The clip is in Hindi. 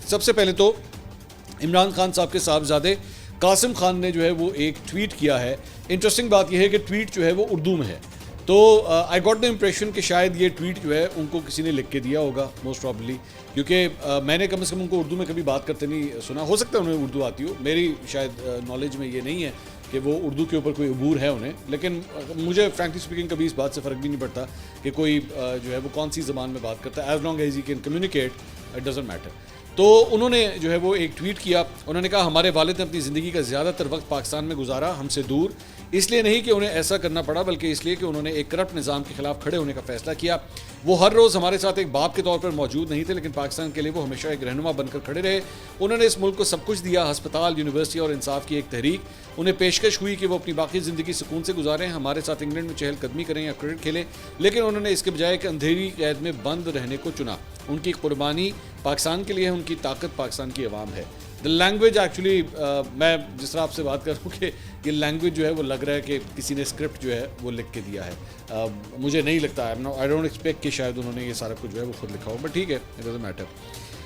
सबसे पहले तो इमरान खान साहब के साहबजादे कासिम खान ने जो है वो एक ट्वीट किया है। इंटरेस्टिंग बात यह है कि ट्वीट जो है वो उर्दू में है, तो आई गॉट द इम्प्रेशन कि शायद ये ट्वीट जो है उनको किसी ने लिख के दिया होगा मोस्ट प्रॉब्ली, क्योंकि मैंने कम से कम उनको उर्दू में कभी बात करते नहीं सुना। हो सकता है उन्हें उर्दू आती हो, मेरी शायद नॉलेज में ये नहीं है कि वो उर्दू के ऊपर कोई अबूर है उन्हें, लेकिन मुझे फ्रैंकली स्पीकिंग कभी इस बात से फ़र्क भी नहीं पड़ता कि कोई जो है वो कौन सी ज़बान में बात करता है, as long as he can communicate it doesn't matter. तो उन्होंने जो है वो एक ट्वीट किया। उन्होंने कहा, हमारे वालिद ने अपनी ज़िंदगी का ज़्यादातर वक्त पाकिस्तान में गुजारा, हमसे दूर, इसलिए नहीं कि उन्हें ऐसा करना पड़ा बल्कि इसलिए कि उन्होंने एक करप्ट निज़ाम के खिलाफ खड़े होने का फैसला किया। वो हर रोज़ हमारे साथ एक बाप के तौर पर मौजूद नहीं थे, लेकिन पाकिस्तान के लिए वो हमेशा एक रहनुमा बनकर खड़े रहे। उन्होंने इस मुल्क को सब कुछ दिया, हस्पताल, यूनिवर्सिटी और इंसाफ की एक तहरीक। उन्हें पेशकश हुई कि वो अपनी बाकी ज़िंदगी सुकून से गुजारें, हमारे साथ इंग्लैंड में चहलकदमी करें या क्रिकेट खेलें, लेकिन उन्होंने इसके बजाय एक अंधेरी कैद में बंद रहने को चुना। उनकी कुर्बानी पाकिस्तान के लिए है, उनकी ताकत पाकिस्तान की आवाम है। द लैंग्वेज एक्चुअली, मैं जिस तरह आपसे बात कर रहा हूँ कि ये लैंग्वेज जो है वो लग रहा है कि किसी ने स्क्रिप्ट जो है वो लिख के दिया है। मुझे नहीं लगता, आई डोंट एक्सपेक्ट कि शायद उन्होंने ये सारा कुछ जो है वो खुद लिखा हो, बट ठीक है, इट डजंट मैटर।